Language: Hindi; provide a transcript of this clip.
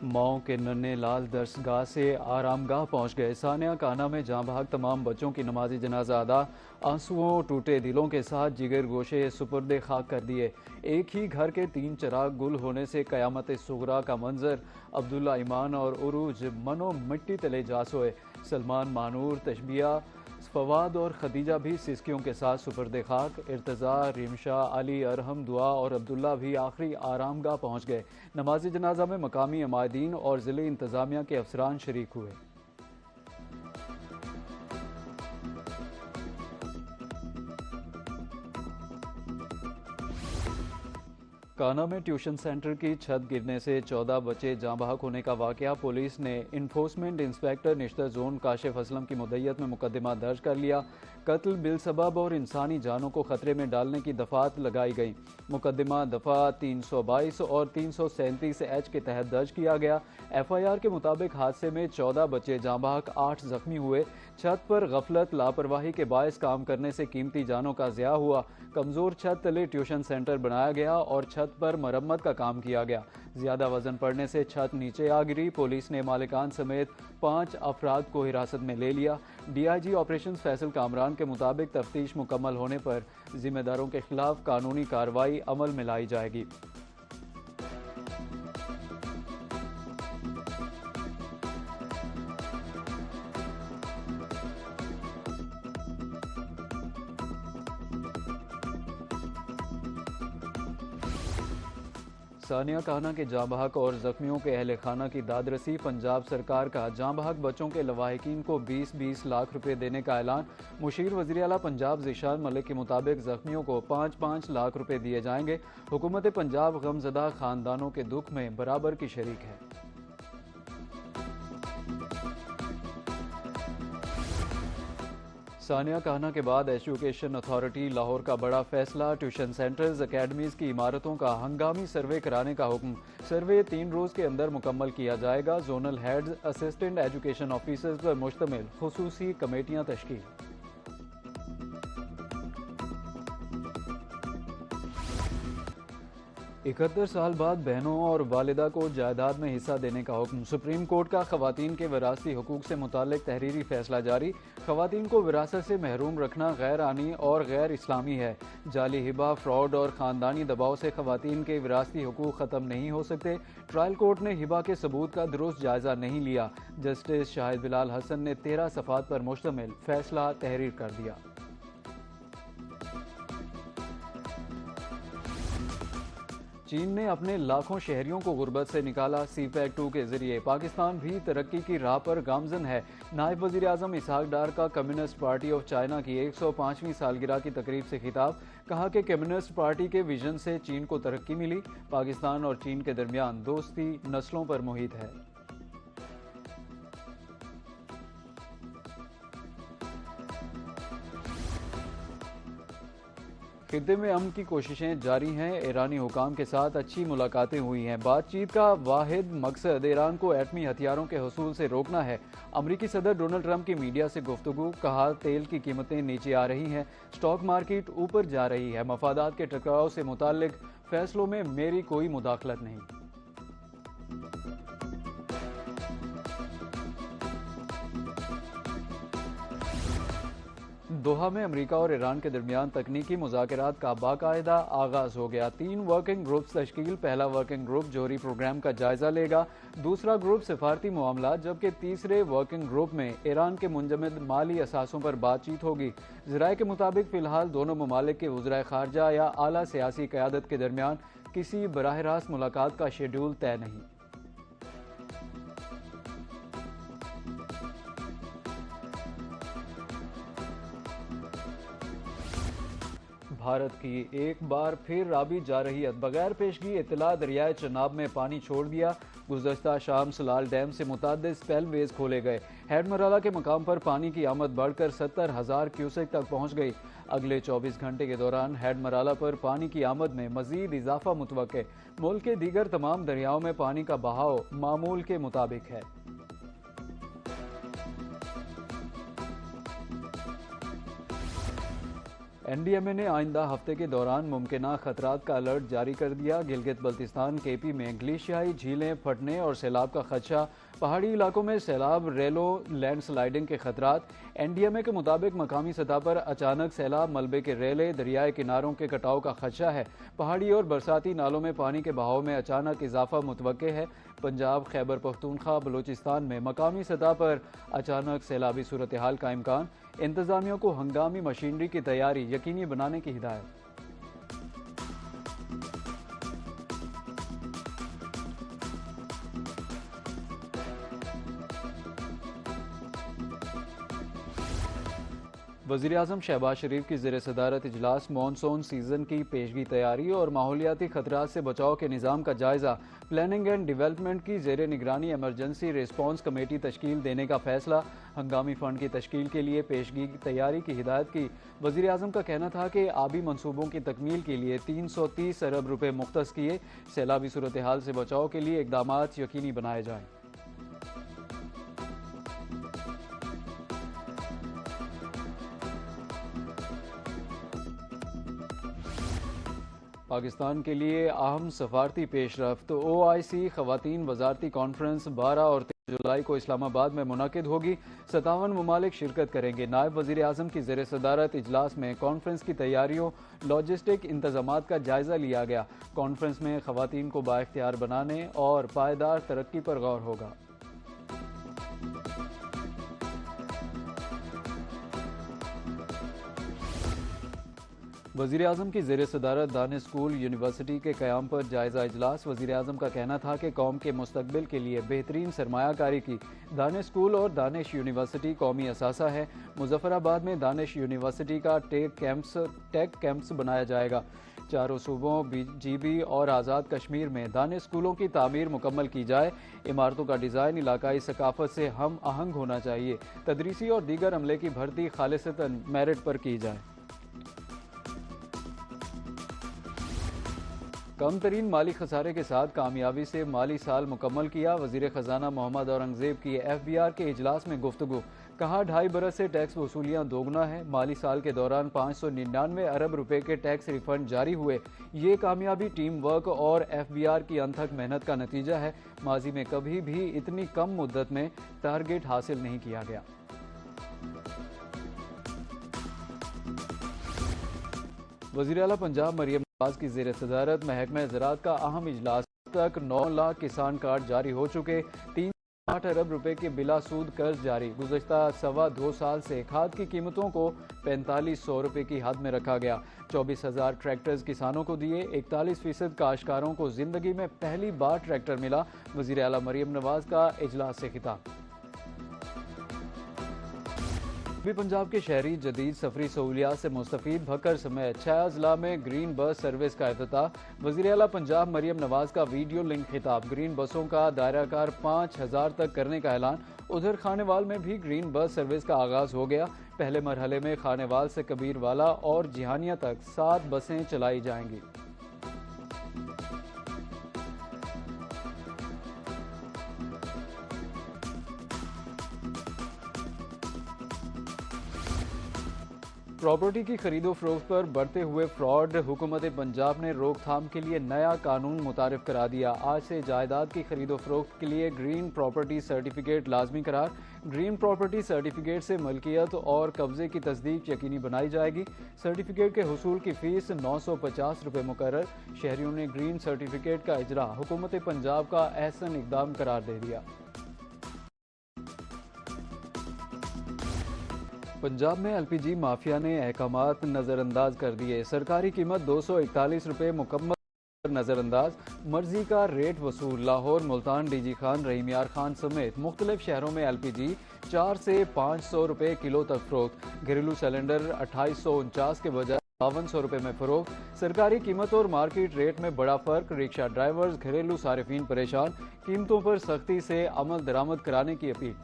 मऊ के नन्हे लाल दरसगाह से आरामगाह पहुंच गए। सानिया काना में जहां भाग तमाम बच्चों की नमाजी जनाजा अदा, आंसुओं टूटे दिलों के साथ जिगर गोशे सुपुर्दे खाक कर दिए। एक ही घर के 3 चिराग गुल होने से कयामत सुगरा का मंजर। अब्दुल्ला ईमान और उरूज मनो मिट्टी तले जा सोए। सलमान मानूर तशबिया फवाद और खदीजा भी सिस्कियों के साथ सुपर्दे खाक। इर्तज़ा, रिमशा, अली, अरहम, दुआ और अब्दुल्ला भी आखिरी आरामगाह पहुंच गए। नमाज जनाजा में मकामी अमायदीन और ज़िले इंतज़ामिया के अफसरान शरीक हुए। काना में ट्यूशन सेंटर की छत गिरने से 14 बच्चे जाँ बहक होने का वाकया। पुलिस ने enforcement inspector Nishtar zone Kashif Aslam की मुद्दत में मुकदमा दर्ज कर लिया। कत्ल बिलसबब और इंसानी जानों को खतरे में डालने की दफात लगाई गई। मुकदमा दफा 322 और 337 एच के तहत दर्ज किया गया। FIR के मुताबिक हादसे में 14 बच्चे जाँ बहक, 8 जख्मी हुए। छत पर गफलत लापरवाही के बायस काम करने से कीमती जानों का ज़िया हुआ। कमज़ोर छत तले ट्यूशन सेंटर बनाया गया और छत पर मरम्मत का काम किया गया। ज्यादा वजन पड़ने से छत नीचे आ गिरी। पुलिस ने मालिकान समेत 5 अफराद को हिरासत में ले लिया। DIG ऑपरेशन फैसल कामरान के मुताबिक तफ्तीश मुकम्मल होने पर जिम्मेदारों के खिलाफ कानूनी कार्रवाई अमल में लाई जाएगी। सानिया काना के जाँ बहक और जख्मियों के अहल खाना की दादरसी। पंजाब सरकार का जाँ बहक बच्चों के लवाहिकीन को 20-20 लाख रुपए देने का ऐलान। मुशीर वज़ीर आला पंजाब ज़ीशान मलिक के मुताबिक जख्मियों को 5-5 लाख रुपए दिए जाएंगे। हुकूमत पंजाब गमज़दा खानदानों के दुख में बराबर की शरीक है। सानिया काना के बाद एजुकेशन अथॉरिटी लाहौर का बड़ा फैसला। ट्यूशन सेंटर्स, अकेडमीज़ की इमारतों का हंगामी सर्वे कराने का हुक्म। सर्वे 3 रोज़ के अंदर मुकम्मल किया जाएगा। Zonal heads, assistant education officers पर मुश्तमिल खुसूसी कमेटियाँ तश्कील। 71 साल बाद बहनों और वालिदा को जायदाद में हिस्सा देने का हुक्म। सुप्रीम कोर्ट का खवातीन के विरासती हुकूक से मुताल्लिक तहरीरी फैसला जारी। खवातीन को विरासत से महरूम रखना गैर आनी और गैर इस्लामी है। जाली हिबा, फ्रॉड और ख़ानदानी दबाव से खवातीन के विरासती हुकूक ख़त्म नहीं हो सकते। ट्रायल कोर्ट ने हिबा के सबूत का दुरुस्त जायजा नहीं लिया। जस्टिस शाहिद बिलाल हसन ने 13 सफ़ात पर मुश्तमिल फैसला तहरीर कर दिया। चीन ने अपने लाखों शहरियों को गुर्बत से निकाला। CPEC 2 के जरिए पाकिस्तान भी तरक्की की राह पर गामजन है। नायब वज़ीर आज़म इसहाक डार का कम्युनिस्ट पार्टी ऑफ चाइना की 105वीं सालगिरह की तकरीब से खिताब। कहा कि कम्युनिस्ट पार्टी के विजन से चीन को तरक्की मिली। पाकिस्तान और चीन के दरमियान दोस्ती नस्लों पर मुहित है। खित्ते में अमन की कोशिशें जारी हैं। ईरानी हुकाम के साथ अच्छी मुलाकातें हुई हैं। बातचीत का वाहिद मकसद ईरान को एटमी हथियारों के हुसूल से रोकना है। अमरीकी सदर डोनाल्ड ट्रंप की मीडिया से गुफ्तगू। कहा, तेल की कीमतें नीचे आ रही हैं, स्टॉक मार्केट ऊपर जा रही है। मफादात के टकराव से मुताल्लिक फैसलों में मेरी कोई मुदाखलत नहीं। दोहा में अमेरिका और ईरान के दरमियान तकनीकी मुज़ाकरात का बाकायदा आगाज हो गया। 3 वर्किंग ग्रुप्स तश्कील। पहला वर्किंग ग्रुप जोहरी प्रोग्राम का जायजा लेगा। दूसरा ग्रुप सिफारती मामला, जबकि तीसरे वर्किंग ग्रुप में ईरान के मुंजमद माली असासों पर बातचीत होगी। ज़राए के मुताबिक फ़िलहाल दोनों ममालिक के वज़राए ख़ारजा या आला सियासी क़यादत के दरमियान किसी बराह रास्त मुलाकात का शेड्यूल तय नहीं। भारत की एक बार फिर राबी जा रही है। बगैर पेशगी इत्तला दरियाए चनाब में पानी छोड़ दिया। गुज़श्ता शाम सलाल डैम से मुताद्दिद स्पेलवेज खोले गए। हेड मराला के मकाम पर पानी की आमद बढ़कर 70,000 क्यूसेक तक पहुंच गई। अगले 24 घंटे के दौरान हेड मराला पर पानी की आमद में मजीद इजाफा मुतवक्के। मुल्क के दीगर तमाम दरियाओं में पानी का बहाव मामूल के मुताबिक है। एनडीएमए ने आइंदा हफ्ते के दौरान मुमकिना खतरात का अलर्ट जारी कर दिया। गिलगित बल्तिस्तान केपी में ग्लेशियाई झीलें फटने और सैलाब का खदशा, पहाड़ी इलाकों में सैलाब, रेलों, लैंडस्लाइडिंग के खतरात। एनडीएमए के मुताबिक मकामी सतह पर अचानक सैलाब, मलबे के रेले, दरियाए किनारों के कटाव का खदशा है। पहाड़ी और बरसाती नालों में पानी के बहाव में अचानक इजाफा मुतवक्के है। पंजाब, खैबर पख्तूनख्वा, बलूचिस्तान में मकामी सतह पर अचानक सैलाबी सूरत हाल का इम्कान। इंतजामिया को हंगामी मशीनरी की तैयारी यकीनी बनाने की हिदायत। वज़ीर-ए-आज़म शहबाज शरीफ की ज़ेर सदारत इजलास मानसून सीज़न की पेशगी तैयारी और माहौलियाती खतरात से बचाव के निज़ाम का जायज़ा। प्लानिंग एंड डिवेलपमेंट की ज़ेर निगरानी एमरजेंसी रिस्पॉन्स कमेटी तश्कील देने का फैसला। हंगामी फ़ंड की तश्कील के लिए पेशगी की तैयारी की हिदायत की। वज़ीर-ए-आज़म का कहना था कि आबी मनसूबों की तकमील के लिए 330 अरब रुपये मुख्तस किए। सैलाबी सूरत हाल से बचाव के लिए इक़दामात यकीनी बनाए जाएँ। पाकिस्तान के लिए अहम सफारती पेशरफ्त। OIC ख़वातीन वजारती कॉन्फ्रेंस 12 और 13 जुलाई को इस्लामाबाद में मुनक़िद होगी। 57 ममालिक शिरकत करेंगे। नायब वज़ीर आज़म की ज़ेर सदारत इजलास में कॉन्फ्रेंस की तैयारियों, लॉजिस्टिक इंतज़ामात का जायज़ा लिया गया। कॉन्फ्रेंस में ख़वातीन को बाइख्तियार बनाने और पायदार तरक्की पर गौर होगा। वज़ीर आज़म की ज़ेर सदारत दानिश स्कूल यूनिवर्सिटी के क़याम पर जायज़ा इजलास। वज़ीर आज़म का कहना था कि कौम के मुस्तकबिल के लिए बेहतरीन सरमायाकारी की दानिश स्कूल और दानिश यूनिवर्सिटी कौमी असासा है। मुजफ्फराबाद में दानिश यूनिवर्सिटी का टेक कैंप्स बनाया जाएगा। चारों सूबों GB और आज़ाद कश्मीर में दानिश स्कूलों की तामीर मुकम्मल की जाए। इमारतों का डिज़ाइन इलाकाई सकाफत से हम आहंग होना चाहिए। तदरीसी और दीगर अमले की भर्ती खालिसतन मेरिट पर की जाए। कम तरीन माली खसारे के साथ कामयाबी से माली साल मुकम्मल किया। वज़ीर ख़जाना मोहम्मद औरंगज़ेब की FBR के इजलास में गुफ्तगू। कहा 2.5 बरस से टैक्स वसूलियाँ दोगुना है। माली साल के दौरान 599 अरब रुपए के टैक्स रिफंड जारी हुए। ये कामयाबी टीम वर्क और FBR की अनथक मेहनत का नतीजा है। माजी में कभी भी इतनी कम मुद्दत में टारगेट हासिल नहीं किया गया। वज़ीर आला पंजाब मरियम नवाज की ज़ेर सदारत महकमा ज़राअत का अहम इजलास। तक 9 लाख किसान कार्ड जारी हो चुके। 3.8 अरब रुपए के बिला सूद कर्ज जारी। गुज़श्ता 2.25 साल से खाद की कीमतों को 4500 रुपए की हद में रखा गया। 24,000 ट्रैक्टर्स किसानों को दिए। 41% काश्तकारों को जिंदगी में पहली बार ट्रैक्टर मिला। वज़ीर आला मरियम नवाज का इजलास से खिताब। पंजाब के शहरी जदीद सफरी सहूलियात से मुस्तफ़ीद। भक्कर समेत 6 अजला में ग्रीन बस सर्विस का इफ्तिताह। वज़ीर आला पंजाब मरियम नवाज का वीडियो लिंक खिताब। ग्रीन बसों का दायराकार 5000 तक करने का ऐलान। उधर खानेवाल में भी ग्रीन बस सर्विस का आगाज़ हो गया। पहले मरहले में खानेवाल से कबीरवाला और जिहानिया तक 7 बसें चलाई जाएंगी। प्रॉपर्टी की खरीदो फरोख्त पर बढ़ते हुए फ्रॉड। हुकूमत पंजाब ने रोकथाम के लिए नया कानून मुतारिफ करा दिया। आज से जायदाद की खरीदो फरोख्त के लिए ग्रीन प्रॉपर्टी सर्टिफिकेट लाजमी करार। ग्रीन प्रॉपर्टी सर्टिफिकेट से मलकियत और कब्जे की तस्दीक यकीनी बनाई जाएगी। सर्टिफिकेट के हुसूल की फ़ीस 950 रुपये मुकर्रर। शहरियों ने ग्रीन सर्टिफिकेट का इजरा हुकूमत पंजाब का अहसन इकदाम करार दे दिया। पंजाब में LPG माफिया ने अहकामात नज़रअंदाज कर दिए। सरकारी कीमत 241 रुपये मुकम्मल नज़रअंदाज। मर्जी का रेट वसूल। लाहौर, मुल्तान, DG खान, रहीम यार खान समेत मुख्तलिफ शहरों में LPG 4 से 500 रुपये किलो तक फरोख्त। घरेलू सिलेंडर 2849 के बजाय 5200 रुपये में फरोख्त। सरकारी कीमत और मार्केट रेट में बड़ा फर्क। रिक्शा ड्राइवर्स, घरेलू सारिफीन परेशान। कीमतों पर सख्ती से अमल दरामद कराने की अपील।